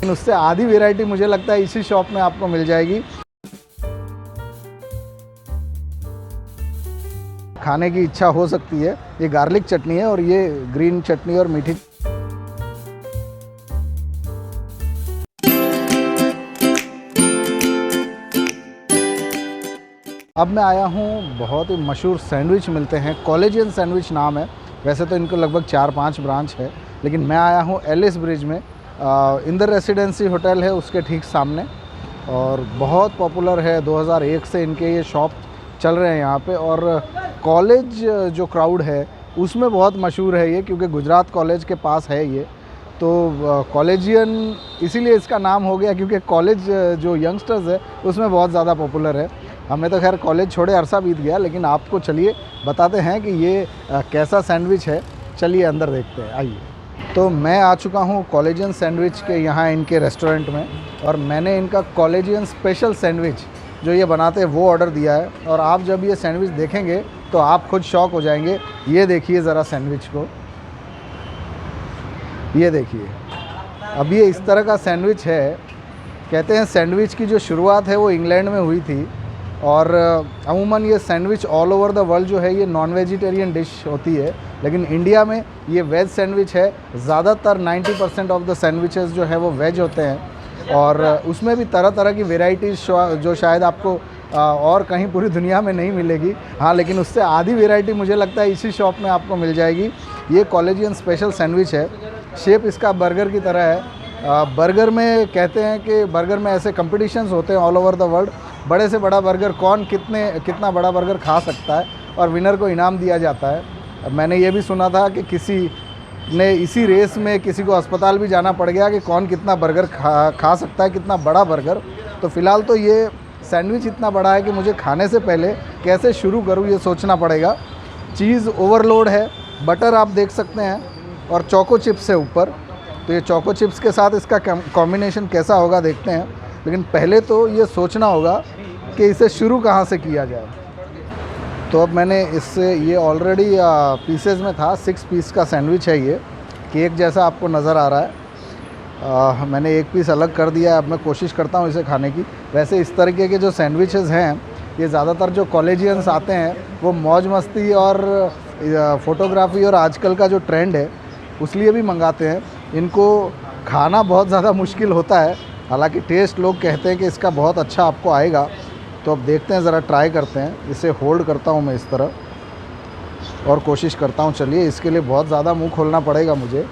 लेकिन उससे आधी वैरायटी मुझे लगता है इसी शॉप में आपको मिल जाएगी। खाने की इच्छा हो सकती है। ये गार्लिक चटनी है और ये ग्रीन चटनी और मीठी। अब मैं आया हूँ, बहुत ही मशहूर सैंडविच मिलते हैं, कॉलेजियन सैंडविच नाम है। वैसे तो इनको लगभग 4-5 ब्रांच है, लेकिन मैं आया हूँ एलिस ब्रिज में। इंदर रेसिडेंसी होटल है उसके ठीक सामने, और बहुत पॉपुलर है। 2001 से इनके ये शॉप चल रहे हैं यहाँ पे। और कॉलेज जो क्राउड है उसमें बहुत मशहूर है ये, क्योंकि गुजरात कॉलेज के पास है ये। तो कॉलेजियन इसीलिए इसका नाम हो गया, क्योंकि कॉलेज जो यंगस्टर्स है उसमें बहुत ज़्यादा पॉपुलर है। हमने तो खैर कॉलेज छोड़े अरसा बीत गया, लेकिन आपको चलिए बताते हैं कि ये कैसा सैंडविच है। चलिए अंदर देखते हैं, आइए। तो मैं आ चुका हूँ कॉलेजियन सैंडविच के यहाँ इनके रेस्टोरेंट में, और मैंने इनका कॉलेजियन स्पेशल सैंडविच जो ये बनाते हैं वो ऑर्डर दिया है। और आप जब ये सैंडविच देखेंगे तो आप खुद शॉक हो जाएंगे। ये देखिए ज़रा सैंडविच को, ये देखिए। अब ये इस तरह का सैंडविच है। कहते हैं सैंडविच की जो शुरुआत है वो इंग्लैंड में हुई थी, और अमूमन ये sandwich all over the world जो है ये नॉन वेजिटेरियन डिश होती है, लेकिन इंडिया में ये वेज सैंडविच है। ज़्यादातर 90% ऑफ द सैंडविचेस जो है वो वेज होते हैं, और उसमें भी तरह तरह की वेराइटीज़ जो शायद आपको और कहीं पूरी दुनिया में नहीं मिलेगी। हाँ, लेकिन उससे आधी वेराइटी मुझे लगता है इसी शॉप में आपको मिल जाएगी। ये कॉलेजियन स्पेशल सैंडविच है। शेप इसका बर्गर की तरह है। बर्गर में कहते हैं कि बर्गर में ऐसे कंपटीशंस होते हैं ऑल ओवर द वर्ल्ड, बड़े से बड़ा बर्गर कौन कितना बड़ा बर्गर खा सकता है, और विनर को इनाम दिया जाता है। मैंने ये भी सुना था कि किसी ने इसी रेस में किसी को अस्पताल भी जाना पड़ गया कि कौन कितना बर्गर खा सकता है, कितना बड़ा बर्गर। तो फ़िलहाल तो ये सैंडविच इतना बड़ा है कि मुझे खाने से पहले कैसे शुरू करूँ ये सोचना पड़ेगा। चीज़ ओवरलोड है, बटर आप देख सकते हैं, और चोको चिप्स है ऊपर। तो ये चोको चिप्स के साथ इसका कॉम्बिनेशन कैसा होगा देखते हैं। लेकिन पहले तो ये सोचना होगा कि इसे शुरू कहाँ से किया जाए। तो अब मैंने इससे ये ऑलरेडी पीसेस में था। 6 पीस का सैंडविच है ये, केक जैसा आपको नज़र आ रहा है। मैंने एक पीस अलग कर दिया है। अब मैं कोशिश करता हूँ इसे खाने की। वैसे इस तरीके के जो सैंडविचेस हैं ये ज़्यादातर जो कॉलेजियंस आते हैं वो मौज मस्ती और फ़ोटोग्राफी और आजकल का जो ट्रेंड है उस लिए भी मंगाते हैं। इनको खाना बहुत ज़्यादा मुश्किल होता है, हालांकि टेस्ट लोग कहते हैं कि इसका बहुत अच्छा आपको आएगा। तो अब देखते हैं, ज़रा ट्राई करते हैं। इसे होल्ड करता हूँ मैं इस तरह और कोशिश करता हूँ। चलिए, इसके लिए बहुत ज़्यादा मुंह खोलना पड़ेगा मुझे।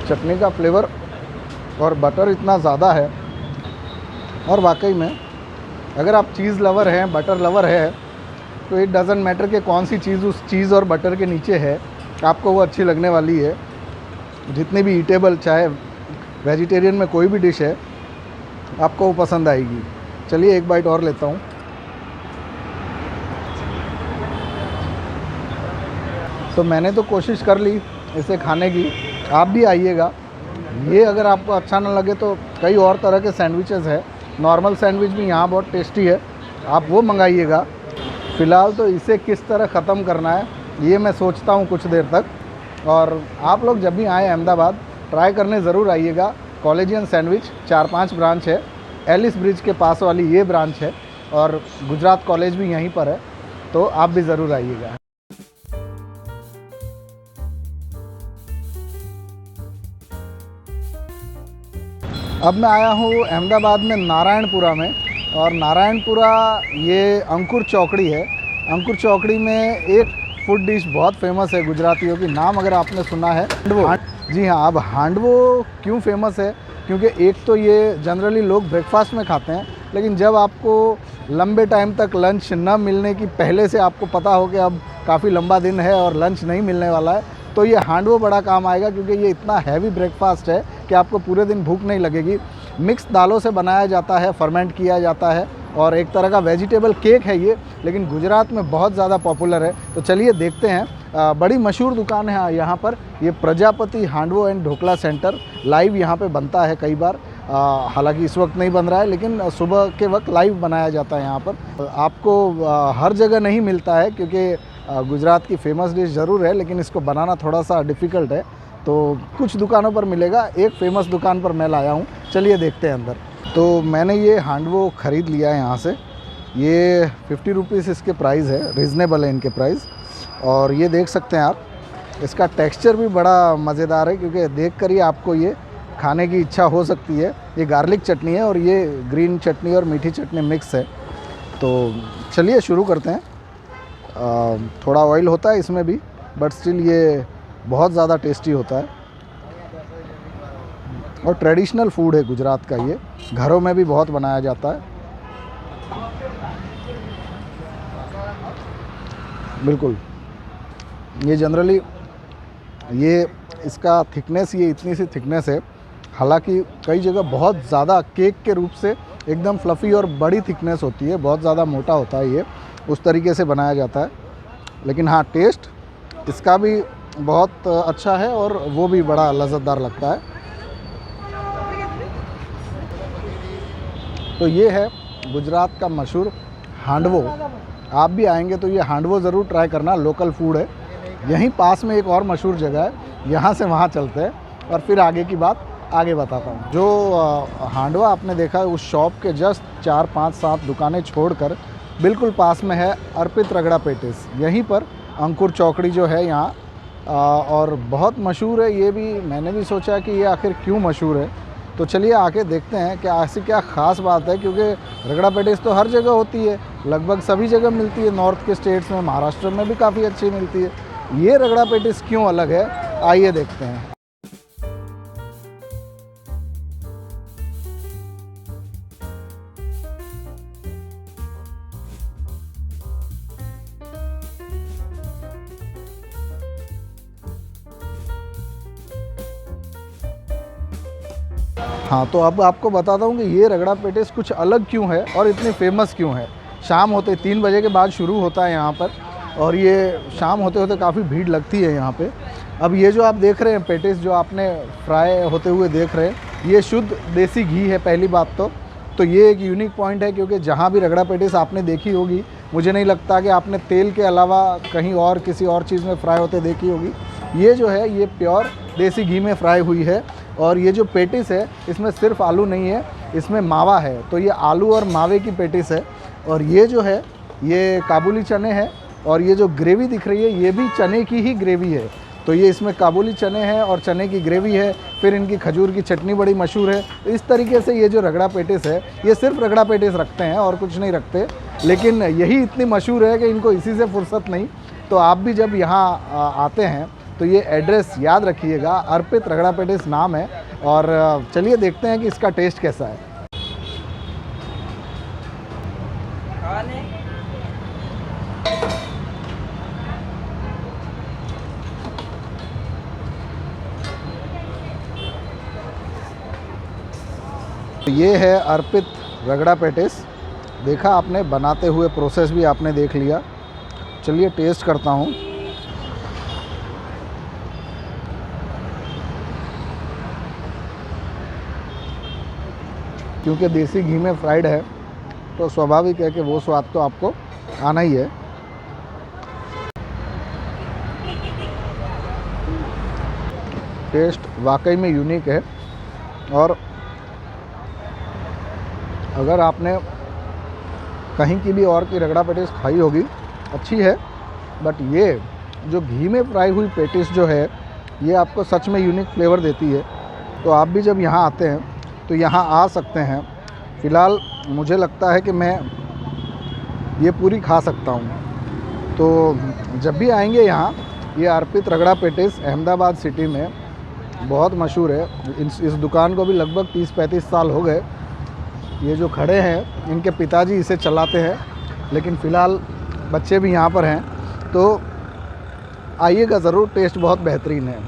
चटनी का फ्लेवर और बटर इतना ज़्यादा है, और वाकई में अगर आप चीज़ लवर हैं, बटर लवर है, तो इट डज़न्ट मैटर कि कौन सी चीज़ उस चीज़ और बटर के नीचे है, आपको वो अच्छी लगने वाली है। जितनी भी ईटेबल, चाहे वेजिटेरियन में कोई भी डिश है, आपको वो पसंद आएगी। चलिए एक बाइट और लेता हूँ। तो मैंने तो कोशिश कर ली इसे खाने की, आप भी आइएगा। ये अगर आपको अच्छा ना लगे तो कई और तरह के सैंडविचेस है। नॉर्मल सैंडविच भी यहाँ बहुत टेस्टी है, आप वो मंगाइएगा। फ़िलहाल तो इसे किस तरह ख़त्म करना है ये मैं सोचता हूँ कुछ देर तक। और आप लोग जब भी आएँ अहमदाबाद, ट्राई करने ज़रूर आइएगा। कॉलेजियन सैंडविच 4-5 ब्रांच है। एलिस ब्रिज के पास वाली ये ब्रांच है, और गुजरात कॉलेज भी यहीं पर है, तो आप भी ज़रूर आइएगा। अब मैं आया हूँ अहमदाबाद में नारायणपुरा में, और नारायणपुरा ये अंकुर चौकड़ी है। अंकुर चौकड़ी में एक फूड डिश बहुत फेमस है गुजरातियों की, नाम अगर आपने सुना है, हांडवो। जी हाँ, अब हांडवो क्यों फेमस है? क्योंकि एक तो ये जनरली लोग ब्रेकफास्ट में खाते हैं, लेकिन जब आपको लंबे टाइम तक लंच न मिलने की पहले से आपको पता हो कि अब काफ़ी लंबा दिन है और लंच नहीं मिलने वाला है, तो ये हांडवो बड़ा काम आएगा। क्योंकि ये इतना हैवी ब्रेकफास्ट है कि आपको पूरे दिन भूख नहीं लगेगी। मिक्स दालों से बनाया जाता है, फर्मेंट किया जाता है, और एक तरह का वेजिटेबल केक है ये, लेकिन गुजरात में बहुत ज़्यादा पॉपुलर है। तो चलिए देखते हैं। बड़ी मशहूर दुकान है यहाँ पर, ये Prajapati handvo and dhokla centre. Live यहाँ पे बनता है कई बार, हालांकि इस वक्त नहीं बन रहा है, लेकिन सुबह के वक्त लाइव बनाया जाता है यहाँ पर। आपको हर जगह नहीं मिलता है, क्योंकि गुजरात की फेमस डिश ज़रूर है, लेकिन इसको बनाना थोड़ा सा डिफ़िकल्ट है। तो कुछ दुकानों पर मिलेगा, एक फ़ेमस दुकान पर मैं लाया हूँ, चलिए देखते हैं अंदर। तो मैंने ये हांडवो ख़रीद लिया है यहाँ से। ये 50 रुपीज़ इसके प्राइस है, रीज़नेबल है इनके प्राइस। और ये देख सकते हैं आप, इसका टेक्सचर भी बड़ा मज़ेदार है, क्योंकि देख कर ही आपको ये खाने की इच्छा हो सकती है। ये गार्लिक चटनी है और ये ग्रीन चटनी और मीठी चटनी मिक्स है। तो चलिए शुरू करते हैं। थोड़ा ऑयल होता है इसमें भी, बट स्टिल ये बहुत ज़्यादा टेस्टी होता है और ट्रेडिशनल फूड है गुजरात का। ये घरों में भी बहुत बनाया जाता है। बिल्कुल, ये जनरली ये इसका थिकनेस, ये इतनी सी थिकनेस है। हालांकि कई जगह बहुत ज़्यादा केक के रूप से एकदम फ्लफ़ी और बड़ी थिकनेस होती है, बहुत ज़्यादा मोटा होता है ये, उस तरीके से बनाया जाता है। लेकिन हाँ, टेस्ट इसका भी बहुत अच्छा है और वो भी बड़ा लज़्ज़तदार लगता है। तो ये है गुजरात का मशहूर हांडवो। आप भी आएंगे तो ये हांडवो ज़रूर ट्राई करना, लोकल फूड है। यहीं पास में एक और मशहूर जगह है, यहाँ से वहाँ चलते हैं और फिर आगे की बात आगे बताता हूँ। जो हांडवा आपने देखा है, उस शॉप के जस्ट 4, 5, 7 दुकानें छोड़कर बिल्कुल पास में है अर्पित रगड़ा पेटिस। यहीं पर अंकुर चौकड़ी जो है यहाँ, और बहुत मशहूर है ये भी। मैंने भी सोचा कि ये आखिर क्यों मशहूर है, तो चलिए आके देखते हैं कि ऐसी क्या ख़ास बात है। क्योंकि रगड़ा पेटिस तो हर जगह होती है, लगभग सभी जगह मिलती है, नॉर्थ के स्टेट्स में, महाराष्ट्र में भी काफ़ी अच्छी मिलती है। ये रगड़ा पेटिस क्यों अलग है, आइए देखते हैं। हाँ, तो अब आपको बताता हूँ कि ये रगड़ा पेटिस कुछ अलग क्यों है और इतनी फेमस क्यों है। शाम होते 3 बजे के बाद शुरू होता है यहाँ पर, और ये शाम होते होते काफ़ी भीड़ लगती है यहाँ पे। अब ये जो आप देख रहे हैं पेटिस, जो आपने फ्राई होते हुए देख रहे हैं, ये शुद्ध देसी घी है पहली बात तो ये एक यूनिक पॉइंट है। क्योंकि जहाँ भी रगड़ा पेटिस आपने देखी होगी, मुझे नहीं लगता कि आपने तेल के अलावा कहीं और किसी और चीज़ में फ्राई होते देखी होगी। ये जो है ये प्योर देसी घी में फ्राई हुई है। और ये जो पेटिस है, इसमें सिर्फ आलू नहीं है, इसमें मावा है। तो ये आलू और मावे की पेटिस है। और ये जो है ये काबुली चने हैं, और ये जो ग्रेवी दिख रही है ये भी चने की ही ग्रेवी है। तो ये इसमें काबुली चने हैं और चने की ग्रेवी है। फिर इनकी खजूर की चटनी बड़ी मशहूर है। इस तरीके से ये जो रगड़ा पेटिस है, ये सिर्फ रगड़ा पेटिस रखते हैं और कुछ नहीं रखते, लेकिन यही इतनी मशहूर है कि इनको इसी से फुर्सत नहीं। तो आप भी जब यहाँ आते हैं तो ये एड्रेस याद रखिएगा, अर्पित रगड़ा पेटिस नाम है। और चलिए देखते हैं कि इसका टेस्ट कैसा है। तो ये है अर्पित रगड़ा पेटिस। देखा आपने, बनाते हुए प्रोसेस भी आपने देख लिया। चलिए टेस्ट करता हूँ। क्योंकि देसी घी में फ्राइड है तो स्वाभाविक है कि वो स्वाद तो आपको आना ही है। टेस्ट वाकई में यूनिक है। और अगर आपने कहीं की भी और की रगड़ा पेटिस खाई होगी, अच्छी है, बट ये जो घी में फ्राई हुई पेटिस जो है, ये आपको सच में यूनिक फ्लेवर देती है। तो आप भी जब यहाँ आते हैं तो यहाँ आ सकते हैं। फ़िलहाल मुझे लगता है कि मैं ये पूरी खा सकता हूँ। तो जब भी आएंगे यहाँ, ये अर्पित रगड़ा पेटिस अहमदाबाद सिटी में बहुत मशहूर है। इस दुकान को भी लगभग 30-35 साल हो गए। ये जो खड़े हैं, इनके पिताजी इसे चलाते हैं, लेकिन फ़िलहाल बच्चे भी यहाँ पर हैं। तो आइएगा ज़रूर, टेस्ट बहुत बेहतरीन है।